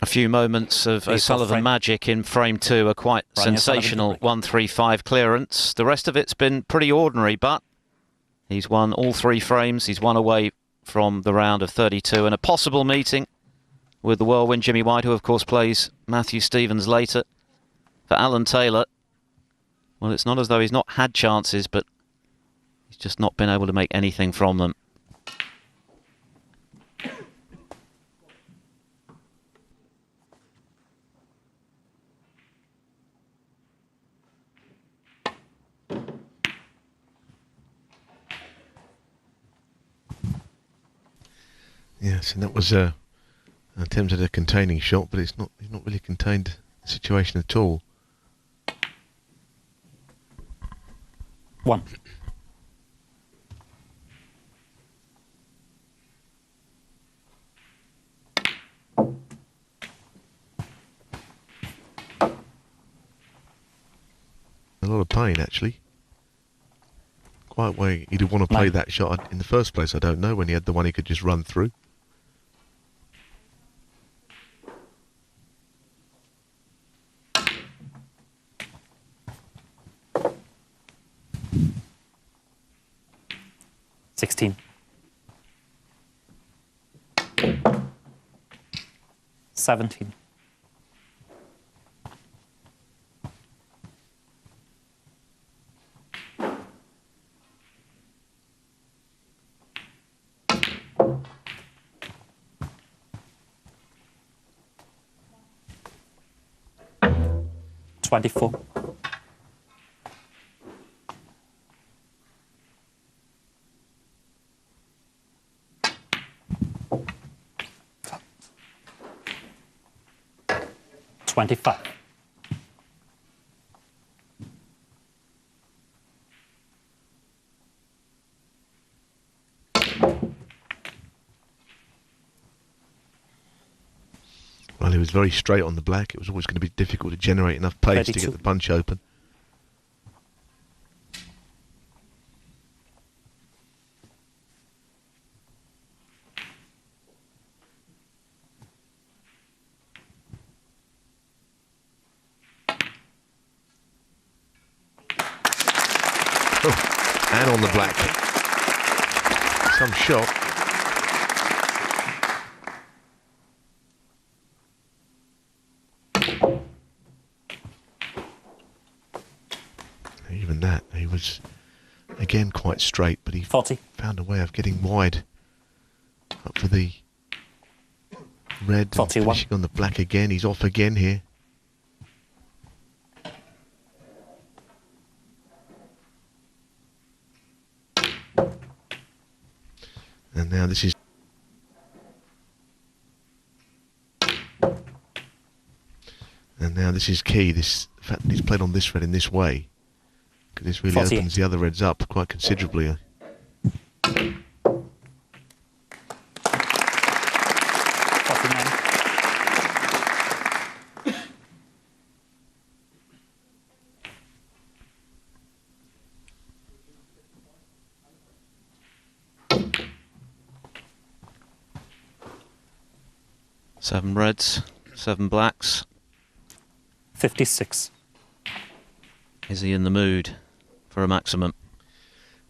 few moments of O'Sullivan magic in frame 2, a quite sensational 1-3-5 clearance. The rest of it's been pretty ordinary, but he's won all 3 frames. He's one away from the round of 32 and a possible meeting with the whirlwind Jimmy White, who of course plays Matthew Stevens later. For Alan Taylor, well, it's not as though he's not had chances, but he's just not been able to make anything from them. Yes, and that was an attempt at a containing shot, but he's not really contained the situation at all. 1. A lot of pain, actually. Quite where he'd want to play that shot in the first place, I don't know, when he had the one he could just run through. $16. 17. $24. $25. Well, he was very straight on the black. It was always going to be difficult to generate enough pace 32. to get the punch open. Oh, and on the black. Some shot. Even that, he was again quite straight, but he 40. Found a way of getting wide up for the red, 41. and finishing on the black again. He's off again here. And now this is key, this fact that he's played on this red in this way, because this really 48. opens the other reds up quite considerably. 49. Seven reds, 7 blacks. 56. Is he in the mood for a maximum?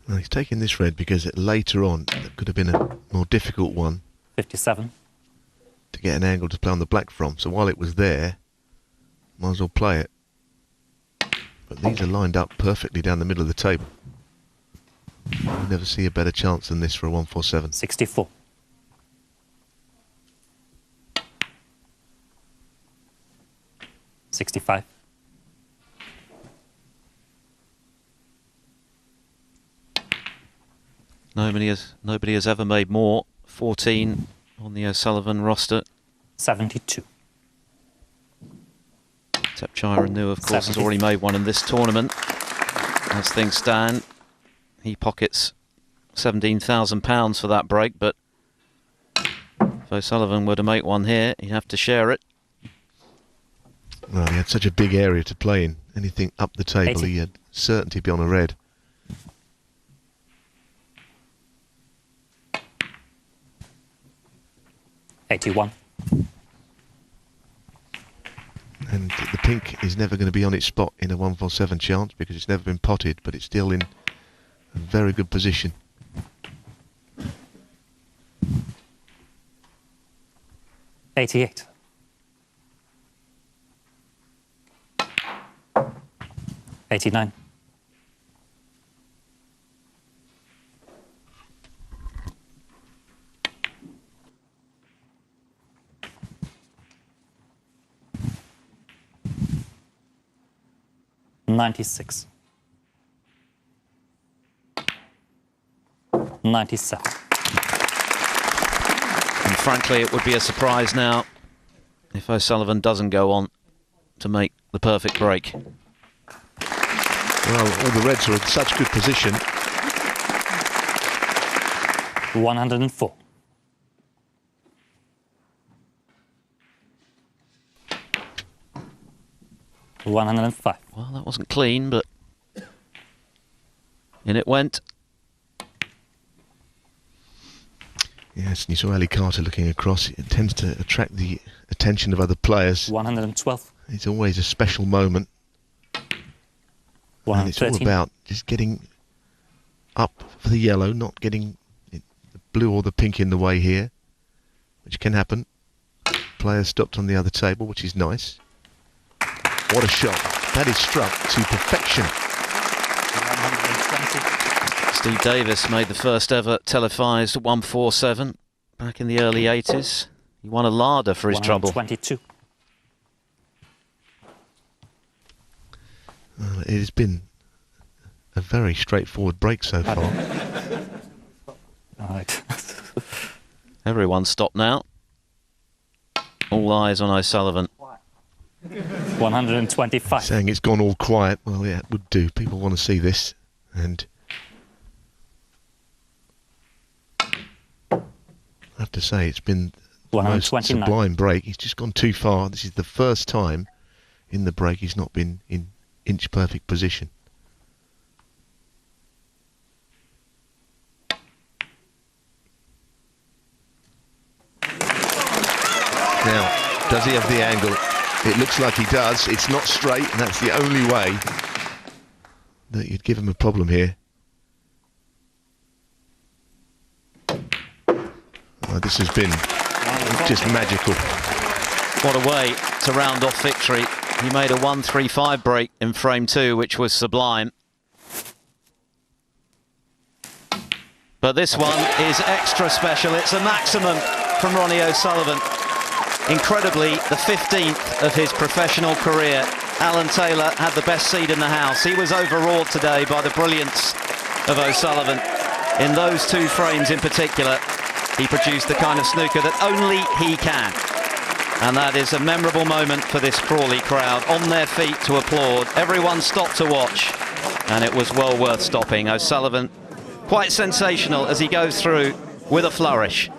Well, he's taking this red because later on that could have been a more difficult one 57. to get an angle to play on the black from. So while it was there, might as well play it. But these are lined up perfectly down the middle of the table. You never see a better chance than this for a 147. 64. $65. Nobody has ever made more. 14 on the O'Sullivan roster. 72. Except Chiron New, of course, has already made one in this tournament. As things stand, he pockets £17,000 for that break, but if O'Sullivan were to make one here, he'd have to share it. Well, he had such a big area to play in. Anything up the table, 80. he had certainty beyond a red. $81. And the pink is never going to be on its spot in a 147 chance because it's never been potted, but it's still in a very good position. $88. $89. $96. $97. And frankly, it would be a surprise now if O'Sullivan doesn't go on to make the perfect break. Well, all the Reds are in such good position. 104. $105. Well, that wasn't clean, but in it went. Yes, and you saw Ali Carter looking across. It tends to attract the attention of other players. 112. It's always a special moment. And it's all about just getting up for the yellow, not getting the blue or the pink in the way here, which can happen. Player stopped on the other table, which is nice. What a shot. That is struck to perfection. 120. Steve Davis made the first ever televised 147 back in the early 80s. He won a larder for his trouble. 122. It has been a very straightforward break so far. All right. Everyone's stopped now. All eyes on O'Sullivan. 125. Saying it's gone all quiet. Well, yeah, it would do. People want to see this. And I have to say, it's been the most sublime break. He's just gone too far. This is the first time in the break he's not been in inch perfect position. Now, does he have the angle? It looks like he does. It's not straight, and that's the only way that you'd give him a problem here. This has been just magical. What a way to round off victory. He made a 135 break in frame 2, which was sublime. But this one is extra special. It's a maximum from Ronnie O'Sullivan. Incredibly, the 15th of his professional career. Alan Taylor had the best seed in the house. He was overawed today by the brilliance of O'Sullivan. In those two frames in particular, he produced the kind of snooker that only he can. And that is a memorable moment for this Crawley crowd, on their feet to applaud. Everyone stopped to watch, and it was well worth stopping. O'Sullivan, quite sensational as he goes through with a flourish.